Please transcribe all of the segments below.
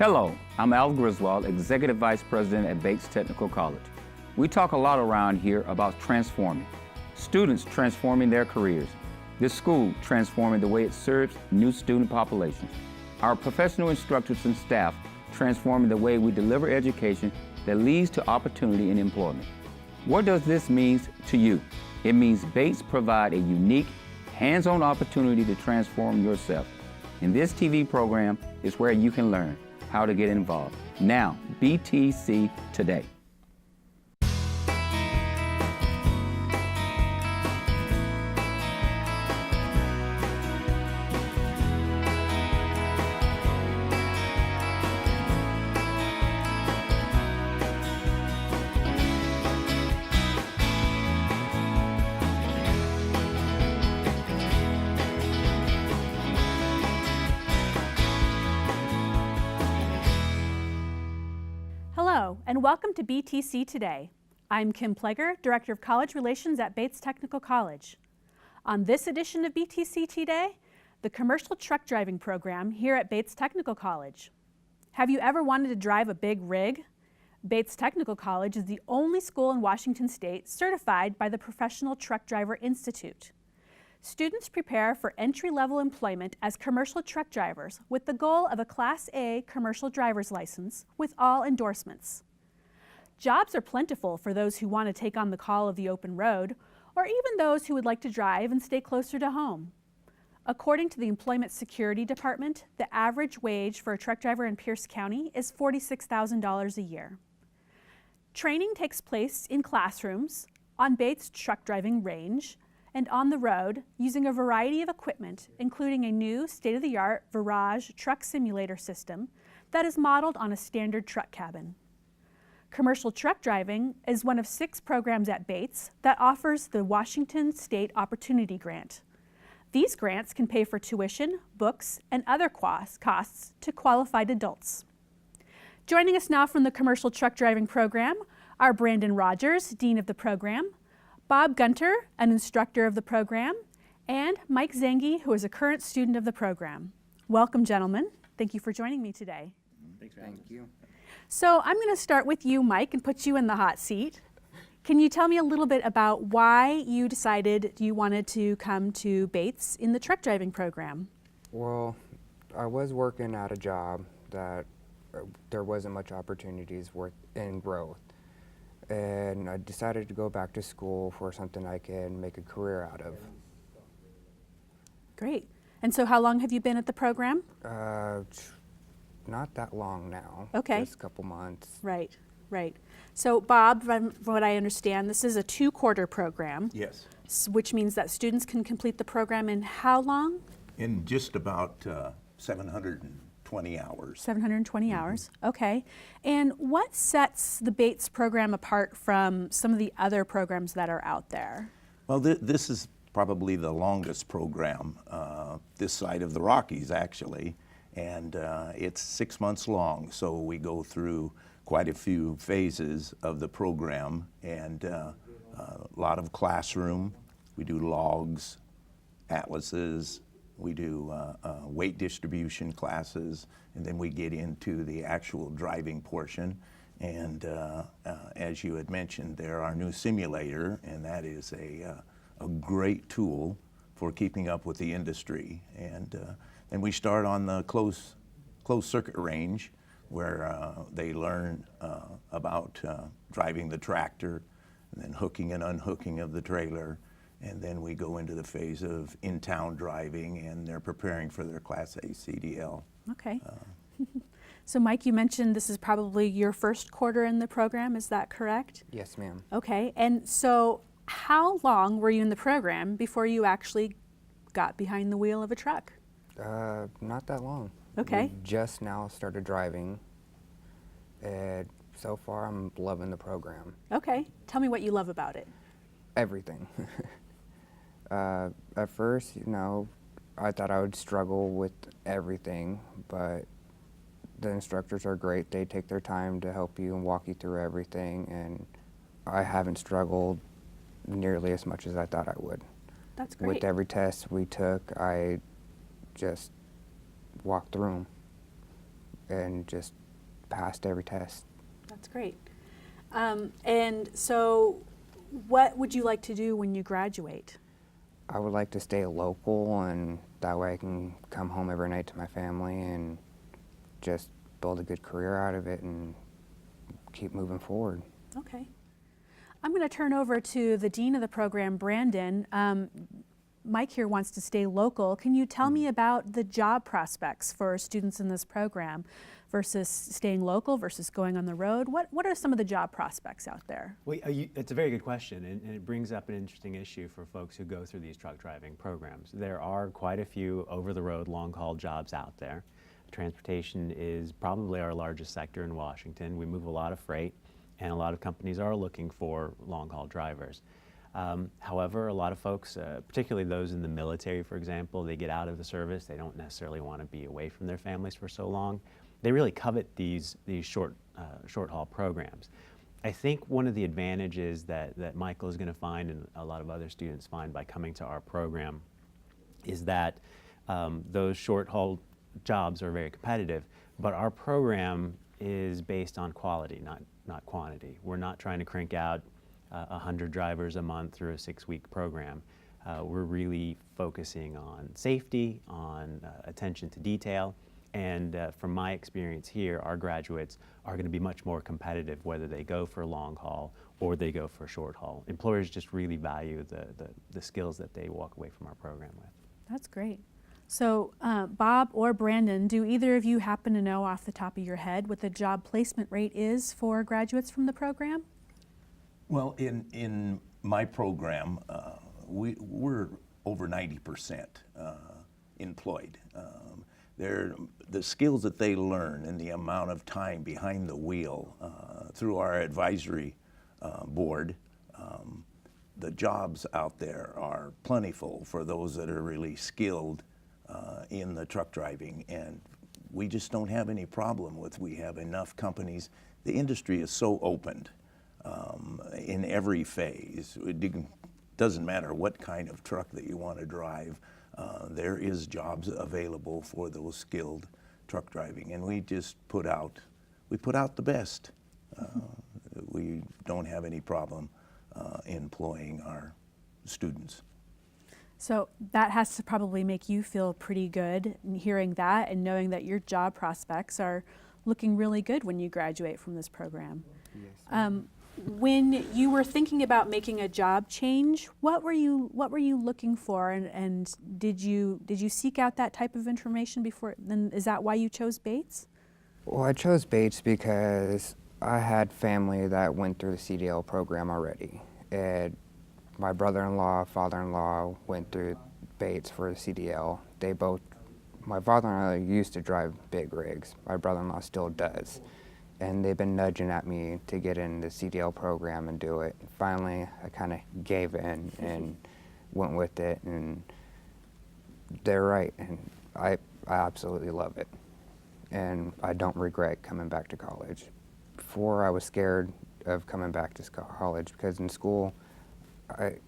Hello, I'm Al Griswold, Executive Vice President at Bates Technical College. We talk a lot around here about transforming. Students transforming their careers. This school transforming the way it serves new student populations. Our professional instructors and staff transforming the way we deliver education that leads to opportunity and employment. What does this mean to you? It means Bates provide a unique, hands-on opportunity to transform yourself. And this TV program is where you can learn how to get involved. Now, BTC Today. Hello, and welcome to BTC Today. I'm Kim Pleger, Director of College Relations at Bates Technical College. On this edition of BTC Today, the Commercial Truck Driving Program here at Bates Technical College. Have you ever wanted to drive a big rig? Bates Technical College is the only school in Washington State certified by the Professional Truck Driver Institute. Students prepare for entry-level employment as commercial truck drivers with the goal of a Class A commercial driver's license with all endorsements. Jobs are plentiful for those who want to take on the call of the open road, or even those who would like to drive and stay closer to home. According to the Employment Security Department, the average wage for a truck driver in Pierce County is $46,000 a year. Training takes place in classrooms, on Bates' truck driving range, and on the road using a variety of equipment, including a new state-of-the-art Virage truck simulator system that is modeled on a standard truck cabin. Commercial truck driving is one of 6 programs at Bates that offers the Washington State Opportunity Grant. These grants can pay for tuition, books, and other costs to qualified adults. Joining us now from the Commercial Truck Driving Program are Brandon Rogers, Dean of the program, Bob Gunter, an instructor of the program, and Mike Zangi, who is a current student of the program. Welcome, gentlemen. Thank you for joining me today. Thank you. So I'm going to start with you, Mike, and put you in the hot seat. Can you tell me a little bit about why you decided you wanted to come to Bates in the truck driving program? Well, I was working at a job that there wasn't much opportunities in growth. And I decided to go back to school for something I can make a career out of. Great. And so how long have you been at the program? Not that long now. Okay. Just a couple months. Right. So Bob, from what I understand, this is a 2-quarter program. Yes. Which means that students can complete the program in how long? In just about 720 hours. 720 hours, okay. And what sets the Bates program apart from some of the other programs that are out there? Well, this is probably the longest program this side of the Rockies, actually, and it's 6 months long, so we go through quite a few phases of the program, and a lot of classroom. We do logs, atlases, we do weight distribution classes, and then we get into the actual driving portion. And as you had mentioned, there our new simulator, and that is a great tool for keeping up with the industry. And then we start on the closed circuit range, where they learn about driving the tractor, and then hooking and unhooking of the trailer. And then we go into the phase of in-town driving, and they're preparing for their Class A CDL. Okay. So Mike, you mentioned this is probably your first quarter in the program, is that correct? Yes, ma'am. Okay, and so how long were you in the program before you actually got behind the wheel of a truck? Not that long. Okay. We just now started driving, and so far I'm loving the program. Okay, tell me what you love about it. Everything. At first, I thought I would struggle with everything, but the instructors are great. They take their time to help you and walk you through everything, and I haven't struggled nearly as much as I thought I would. That's great. With every test we took, I just walked through them. and just passed every test. That's great. And so what would you like to do when you graduate? I would like to stay local, and that way I can come home every night to my family and just build a good career out of it and keep moving forward. Okay. I'm going to turn over to the dean of the program, Brandon. Mike here wants to stay local. Can you tell me about the job prospects for students in this program versus staying local versus going on the road? What are some of the job prospects out there? Well, it's a very good question, and it brings up an interesting issue for folks who go through these truck driving programs. There are quite a few over-the-road long-haul jobs out there. Transportation is probably our largest sector in Washington. We move a lot of freight, and a lot of companies are looking for long-haul drivers. However, a lot of folks, particularly those in the military, for example, they get out of the service. They don't necessarily want to be away from their families for so long. They really covet these short-haul programs. I think one of the advantages that Michael is going to find, and a lot of other students find by coming to our program, is that those short-haul jobs are very competitive, but our program is based on quality, not quantity. We're not trying to crank out 100 drivers a month through a 6-week program. We're really focusing on safety, on attention to detail, and from my experience here, our graduates are going to be much more competitive whether they go for long haul or they go for short haul. Employers just really value the skills that they walk away from our program with. That's great. So Bob or Brandon, do either of you happen to know off the top of your head what the job placement rate is for graduates from the program? Well, in my program, we're over 90% employed. The skills that they learn and the amount of time behind the wheel through our advisory board, the jobs out there are plentiful for those that are really skilled in the truck driving, and we just don't have any problem we have enough companies. The industry is so opened in every phase. It doesn't matter what kind of truck that you want to drive. There is jobs available for those skilled truck driving, and we just put out the best. We don't have any problem employing our students. So that has to probably make you feel pretty good hearing that and knowing that your job prospects are looking really good when you graduate from this program. Yes. When you were thinking about making a job change, what were you looking for, and did you seek out that type of information before? Then is that why you chose Bates? Well, I chose Bates because I had family that went through the CDL program already. And my brother-in-law, father-in-law went through Bates for the CDL. My father-in-law used to drive big rigs. My brother-in-law still does. And they've been nudging at me to get in the CDL program and do it. Finally, I kind of gave in and went with it, and they're right, and I absolutely love it. And I don't regret coming back to college. Before, I was scared of coming back to college because in school,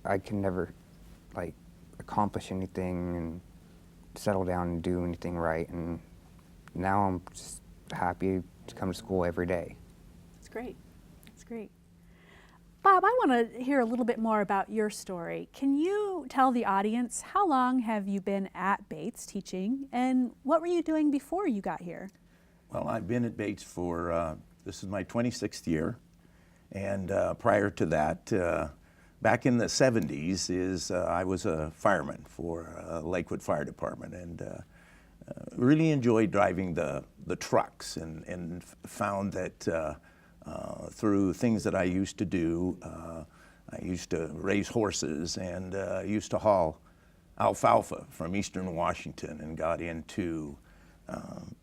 I can never accomplish anything and settle down and do anything right. And now I'm just happy to come to school every day. That's great. That's great. Bob, I want to hear a little bit more about your story. Can you tell the audience how long have you been at Bates teaching, and what were you doing before you got here? Well, I've been at Bates for, this is my 26th year, and prior to that, back in the 70s, I was a fireman for Lakewood Fire Department, and really enjoyed driving the trucks, and found that through things that I used to do, I used to raise horses and used to haul alfalfa from eastern Washington, and got into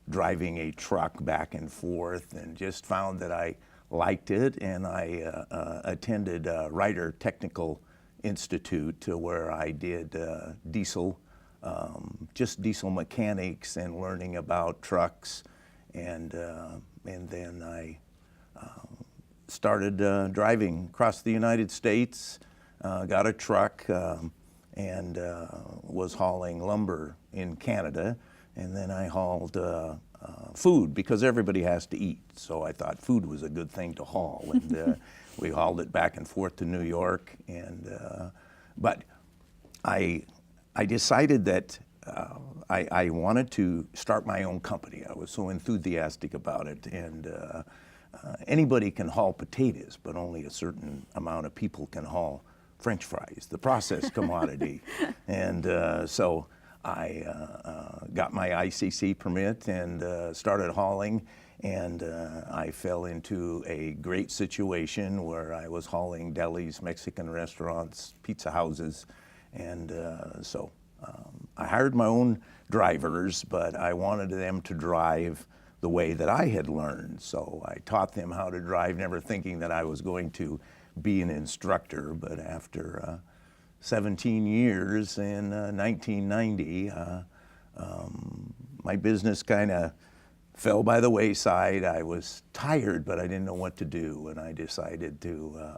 driving a truck back and forth, and just found that I liked it, and I attended Ryder Technical Institute where I did just diesel mechanics and learning about trucks, and then I started driving across the United States, got a truck, and was hauling lumber in Canada, and then I hauled food, because everybody has to eat. So I thought food was a good thing to haul, and we hauled it back and forth to New York. And but I decided that I wanted to start my own company. I was so enthusiastic about it, and anybody can haul potatoes, but only a certain amount of people can haul French fries, the processed commodity. And so I got my ICC permit and started hauling, and I fell into a great situation where I was hauling delis, Mexican restaurants, pizza houses, and so I hired my own drivers, but I wanted them to drive the way that I had learned. So I taught them how to drive, never thinking that I was going to be an instructor. But after 17 years in 1990, my business kind of fell by the wayside. I was tired, but I didn't know what to do, and I decided to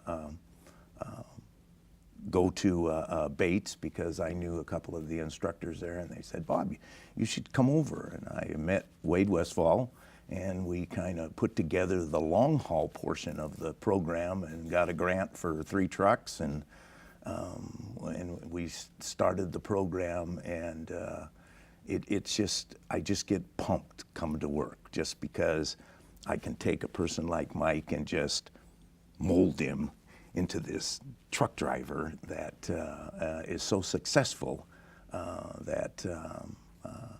go to Bates, because I knew a couple of the instructors there, and they said, "Bob, you should come over." And I met Wade Westfall, and we kind of put together the long haul portion of the program and got a grant for 3 trucks, and we started the program, and it's just, I just get pumped coming to work, just because I can take a person like Mike and just mold him into this truck driver that is so successful that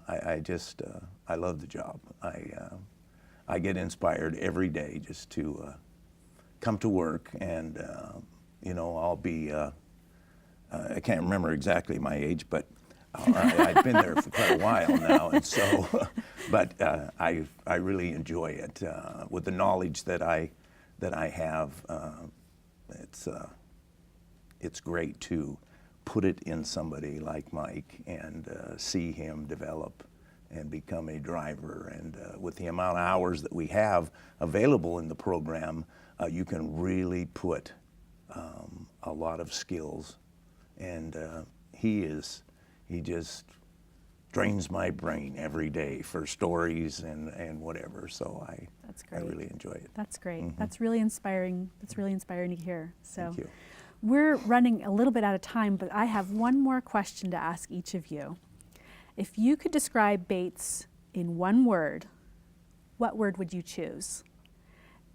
I love the job. I get inspired every day just to come to work, and you know, I'll be I can't remember exactly my age, but I've been there for quite a while now, and so but I really enjoy it with the knowledge that I have. It's great to put it in somebody like Mike and see him develop and become a driver. And with the amount of hours that we have available in the program, you can really put a lot of skills. And he just drains my brain every day for stories and whatever. So That's great. I really enjoy it. That's great. Mm-hmm. That's really inspiring. That's really inspiring to hear. So Thank you. we're running a little bit out of time, but I have one more question to ask each of you. If you could describe Bates in one word, what word would you choose?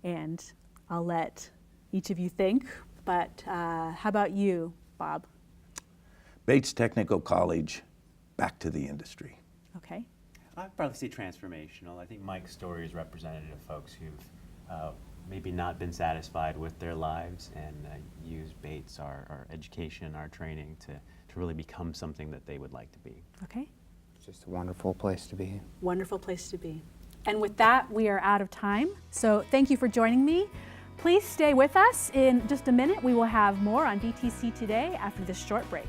And I'll let each of you think, but how about you, Bob? Bates Technical College, back to the industry. Okay. I'd probably say transformational. I think Mike's story is representative of folks who've maybe not been satisfied with their lives and used Bates, our education, our training to really become something that they would like to be. Okay. It's just a wonderful place to be. Wonderful place to be. And with that, we are out of time. So thank you for joining me. Please stay with us. In just a minute, we will have more on BTC Today after this short break.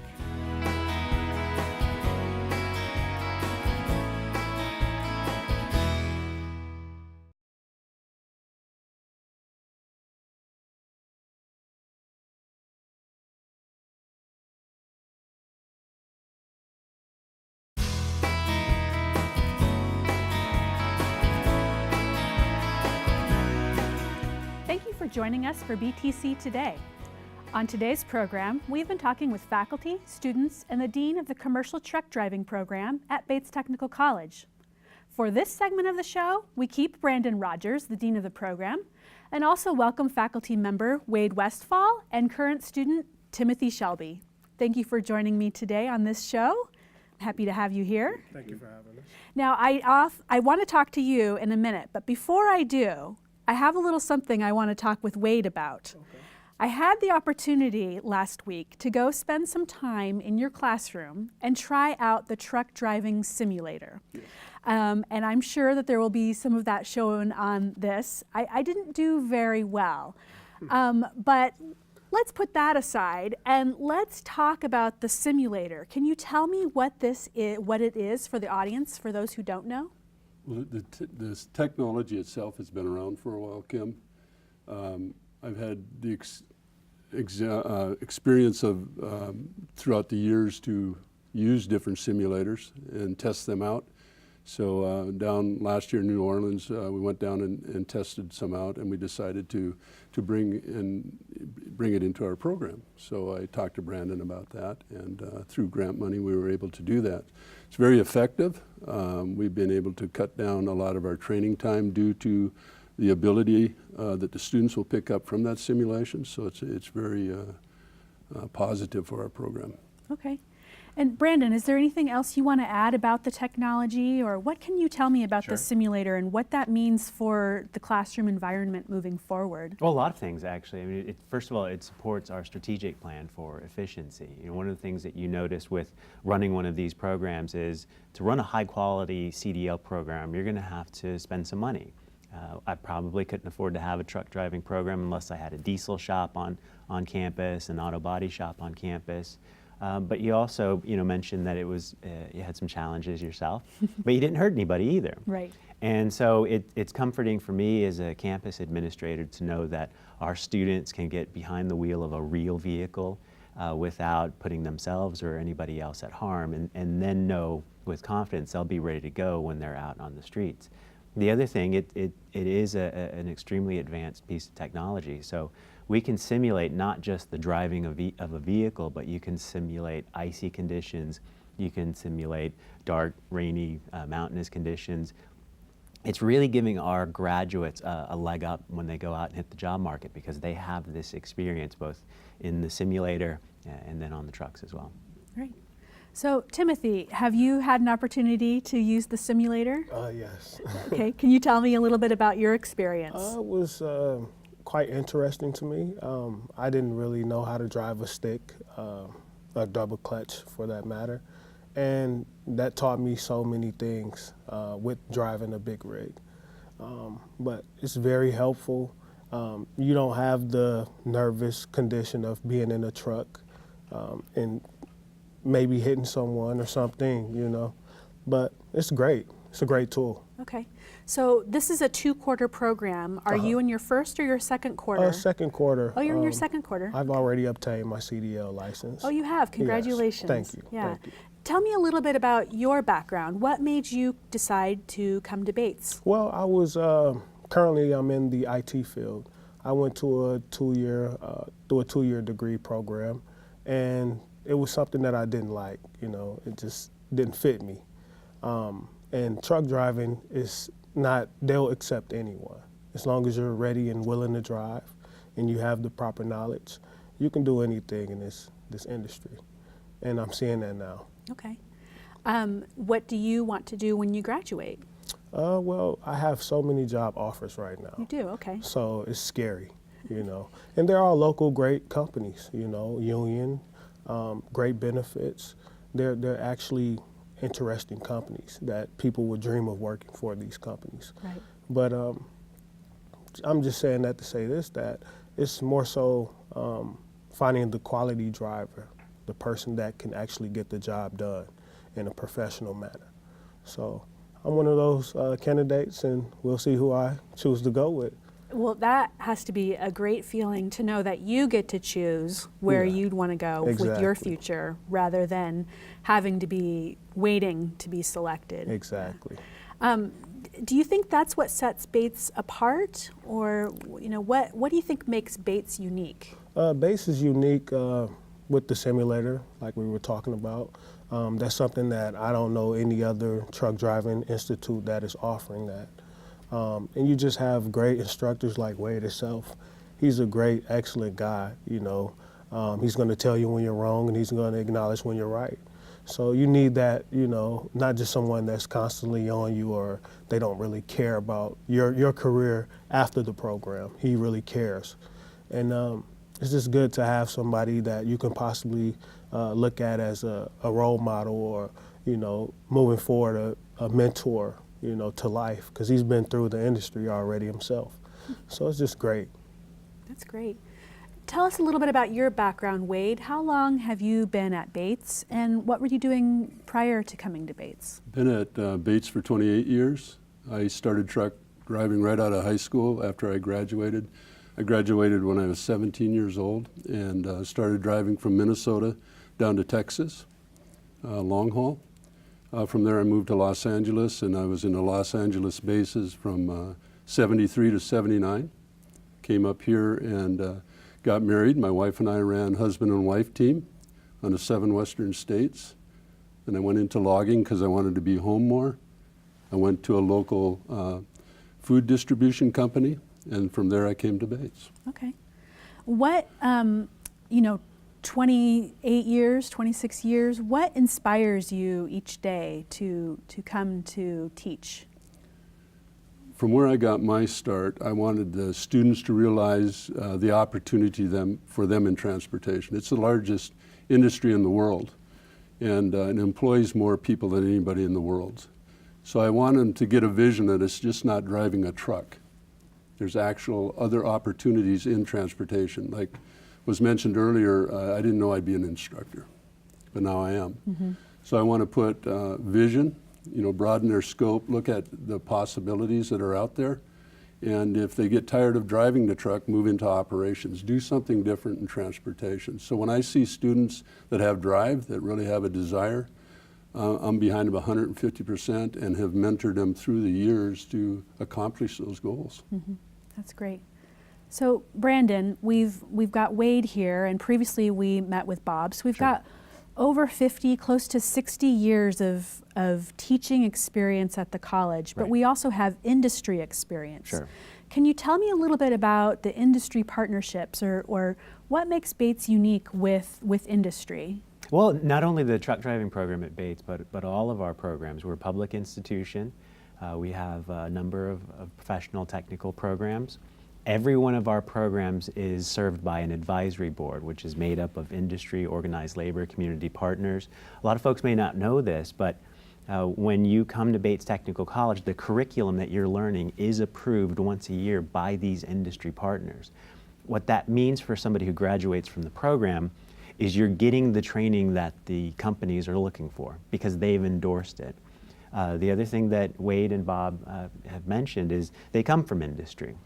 Thank you for joining us for BTC Today. On today's program, we've been talking with faculty, students, and the Dean of the Commercial Truck Driving Program at Bates Technical College. For this segment of the show, we keep Brandon Rogers, the Dean of the program, and also welcome faculty member Wade Westfall and current student Timothy Shelby. Thank you for joining me today on this show. Happy to have you here. Thank you for having us. Now, I want to talk to you in a minute, but before I do, I have a little something I want to talk with Wade about. Okay. I had the opportunity last week to go spend some time in your classroom and try out the truck driving simulator. Yes. And I'm sure that there will be some of that shown on this. I didn't do very well, but let's put that aside and let's talk about the simulator. Can you tell me what it is for the audience, for those who don't know? Well, this technology itself has been around for a while, Kim. I've had the experience of throughout the years to use different simulators and test them out. So down last year in New Orleans, we went down and tested some out, and we decided to bring it into our program. So I talked to Brandon about that, and through grant money we were able to do that. It's very effective. We've been able to cut down a lot of our training time due to the ability that the students will pick up from that simulation. So it's very positive for our program. Okay. And Brandon, is there anything else you want to add about the technology, or what can you tell me about the simulator and what that means for the classroom environment moving forward? Well, a lot of things actually. I mean, first of all, it supports our strategic plan for efficiency. You know, one of the things that you notice with running one of these programs is to run a high-quality CDL program, you're going to have to spend some money. I probably couldn't afford to have a truck driving program unless I had a diesel shop on campus, an auto body shop on campus. But you also, mentioned that it was you had some challenges yourself, but you didn't hurt anybody either. Right. And so it's comforting for me as a campus administrator to know that our students can get behind the wheel of a real vehicle without putting themselves or anybody else at harm, and then know with confidence they'll be ready to go when they're out on the streets. The other thing, it is an extremely advanced piece of technology. So we can simulate not just the driving of a vehicle, but you can simulate icy conditions, you can simulate dark, rainy, mountainous conditions. It's really giving our graduates a leg up when they go out and hit the job market, because they have this experience both in the simulator and then on the trucks as well. Great. So Timothy, have you had an opportunity to use the simulator? Yes. Okay, can you tell me a little bit about your experience? It was quite interesting to me. I didn't really know how to drive a stick, a double clutch for that matter, and that taught me so many things with driving a big rig. But it's very helpful. You don't have the nervous condition of being in a truck and maybe hitting someone or something, but it's great. It's a great tool. Okay. So this is a 2-quarter program. Are you in your first or your second quarter? Second quarter. Oh, you're in your second quarter. I've already obtained my CDL license. Oh, you have? Congratulations. Yes. Thank you. Yeah. Thank you. Tell me a little bit about your background. What made you decide to come to Bates? Well, I was, currently I'm in the IT field. I went to a two-year degree program, and it was something that I didn't like, it just didn't fit me. And truck driving is not, they'll accept anyone. As long as you're ready and willing to drive and you have the proper knowledge, you can do anything in this industry. And I'm seeing that now. Okay. What do you want to do when you graduate? Well, I have so many job offers right now. You do, okay. So it's scary, And they're all local great companies, union, great benefits. They're actually interesting companies that people would dream of working for these companies. Right. But I'm just saying that to say this, that it's more so finding the quality driver, the person that can actually get the job done in a professional manner. So I'm one of those candidates, and we'll see who I choose to go with. Well, that has to be a great feeling to know that you get to choose where you'd want to go with your future, rather than having to be waiting to be selected. Exactly. Do you think that's what sets Bates apart, or what do you think makes Bates unique? Bates is unique with the simulator, like we were talking about. That's something that I don't know any other truck driving institute that is offering that. And you just have great instructors like Wade himself. He's a great, excellent guy, He's going to tell you when you're wrong, and he's going to acknowledge when you're right. So you need that, not just someone that's constantly on you, or they don't really care about your career after the program. He really cares. And it's just good to have somebody that you can possibly look at as a role model, or, moving forward, a mentor, to life, because he's been through the industry already himself. So it's just great. That's great. Tell us a little bit about your background, Wade. How long have you been at Bates, and what were you doing prior to coming to Bates? Been at Bates for 28 years. I started truck driving right out of high school after I graduated. I graduated when I was 17 years old, and started driving from Minnesota down to Texas, long haul. From there I moved to Los Angeles, and I was in the Los Angeles bases from 73 to 79. Came up here and got married. My wife and I ran husband and wife team on the 7 western states. And I went into logging because I wanted to be home more. I went to a local food distribution company, and from there I came to Bates. Okay. What, 28 years, 26 years, what inspires you each day to come to teach? From where I got my start, I wanted the students to realize the opportunity for them in transportation. It's the largest industry in the world, and it employs more people than anybody in the world. So I want them to get a vision that it's just not driving a truck. There's actual other opportunities in transportation. Like was mentioned earlier, I didn't know I'd be an instructor, but now I am. Mm-hmm. So I want to put vision, broaden their scope, look at the possibilities that are out there, and if they get tired of driving the truck, move into operations, do something different in transportation. So when I see students that have drive, that really have a desire, I'm behind them 150% and have mentored them through the years to accomplish those goals. Mm-hmm. That's great. So Brandon, we've got Wade here, and previously we met with Bob. So we've got over 50, close to 60 years of teaching experience at the college, but we also have industry experience. Sure. Can you tell me a little bit about the industry partnerships, or what makes Bates unique with industry? Well, not only the truck driving program at Bates, but all of our programs. We're a public institution. We have a number of professional technical programs. Every one of our programs is served by an advisory board, which is made up of industry, organized labor, community partners. A lot of folks may not know this, but when you come to Bates Technical College, the curriculum that you're learning is approved once a year by these industry partners. What that means for somebody who graduates from the program is you're getting the training that the companies are looking for because they've endorsed it. The other thing that Wade and Bob have mentioned is they come from industry.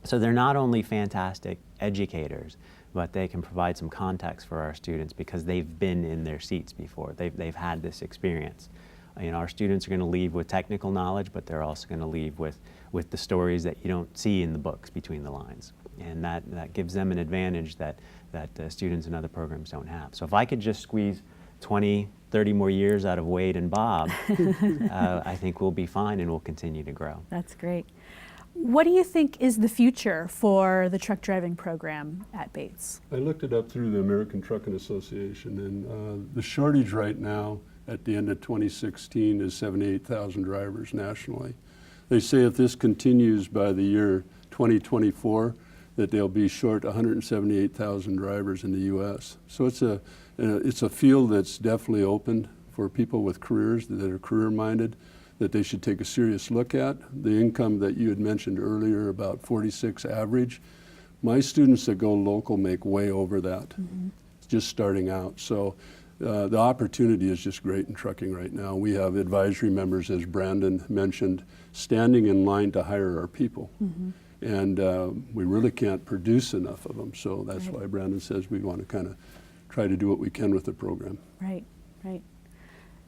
So they're not only fantastic educators, but they can provide some context for our students because they've been in their seats before. They've had this experience. Our students are going to leave with technical knowledge, but they're also going to leave with the stories that you don't see in the books between the lines. And that gives them an advantage that students in other programs don't have. So if I could just squeeze 20, 30 more years out of Wade and Bob, I think we'll be fine and we'll continue to grow. That's great. What do you think is the future for the truck driving program at Bates? I looked it up through the American Trucking Association, and the shortage right now at the end of 2016 is 78,000 drivers nationally. They say if this continues by the year 2024, that they'll be short 178,000 drivers in the U.S. So it's a field that's definitely open for people with careers that are career-minded, that they should take a serious look at. The income that you had mentioned earlier, about 46 average, my students that go local make way over that, just starting out. So the opportunity is just great in trucking right now. We have advisory members, as Brandon mentioned, standing in line to hire our people. And we really can't produce enough of them. So that's why Brandon says we want to kind of try to do what we can with the program. Right, right.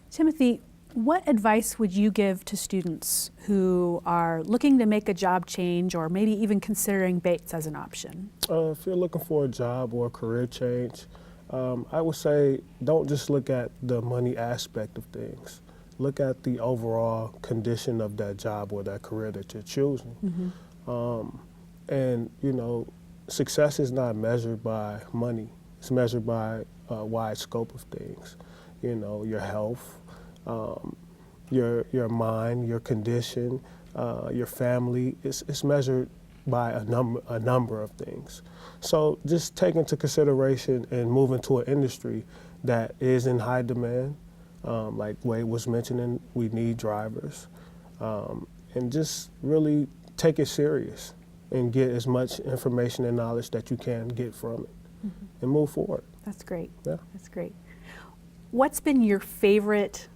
Timothy, what advice would you give to students who are looking to make a job change or maybe even considering Bates as an option? If you're looking for a job or a career change, I would say don't just look at the money aspect of things. Look at the overall condition of that job or that career that you're choosing. And success is not measured by money. It's measured by a wide scope of things. Your health, your mind, your condition, your family. It's measured by a number of things. So just take into consideration and move into an industry that is in high demand. Like Wade was mentioning, we need drivers. And just really take it serious and get as much information and knowledge that you can get from it and move forward. That's great. Yeah. That's great. What's been your favorite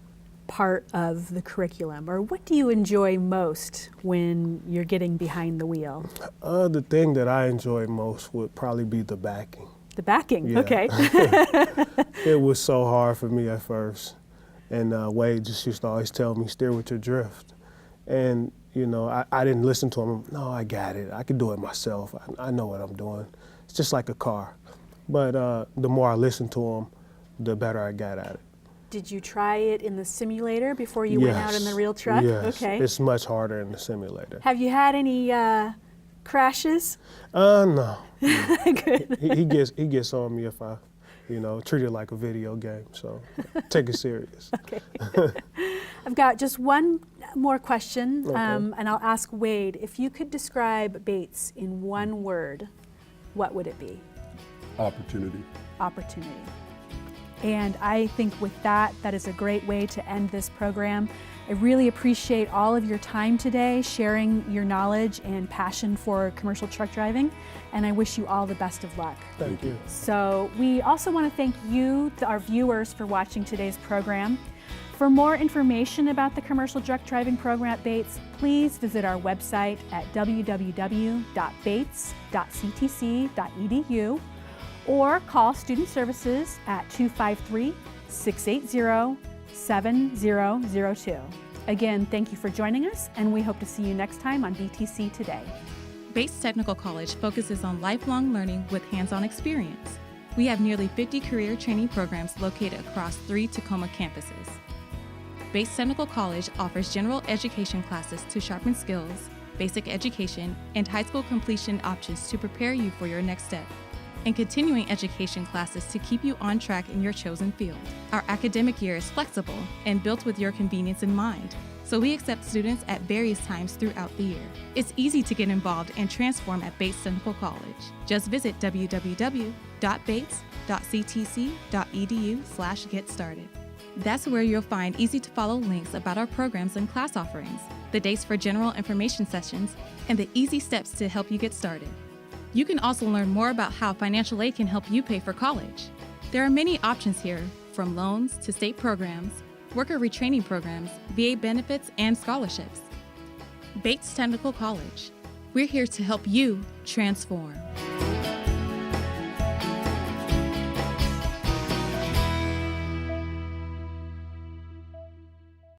part of the curriculum, or what do you enjoy most when you're getting behind the wheel? The thing that I enjoy most would probably be the backing. The backing, Yeah. okay. It was so hard for me at first. And Wade just used to always tell me, steer with your drift. And, you know, I didn't listen to him. No, I got it. I can do it myself. I know what I'm doing. It's just like a car. But the more I listened to him, the better I got at it. Did you try it in the simulator before you went out in the real truck? Yes. Okay. It's much harder in the simulator. Have you had any crashes? No. Good. He gets on me if I, you know, treat it like a video game. So take it serious. Okay. I've got just one more question, Okay. and I'll ask Wade, if you could describe Bates in one word, what would it be? Opportunity. Opportunity. And I think with that, that is a great way to end this program. I really appreciate all of your time today, sharing your knowledge and passion for commercial truck driving, and I wish you all the best of luck. Thank you. So we also want to thank you, our viewers, for watching today's program. For more information about the commercial truck driving program at Bates, please visit our website at www.bates.ctc.edu or call Student Services at 253-680-7002. Again, thank you for joining us, and we hope to see you next time on BTC Today. Bates Technical College focuses on lifelong learning with hands-on experience. We have nearly 50 career training programs located across 3 Tacoma campuses. Bates Technical College offers general education classes to sharpen skills, basic education, and high school completion options to prepare you for your next step, and continuing education classes to keep you on track in your chosen field. Our academic year is flexible and built with your convenience in mind, so we accept students at various times throughout the year. It's easy to get involved and transform at Bates Technical College. Just visit www.bates.ctc.edu/get-started. That's where you'll find easy-to-follow links about our programs and class offerings, the dates for general information sessions, and the easy steps to help you get started. You can also learn more about how financial aid can help you pay for college. There are many options here, from loans to state programs, worker retraining programs, VA benefits, and scholarships. Bates Technical College. We're here to help you transform.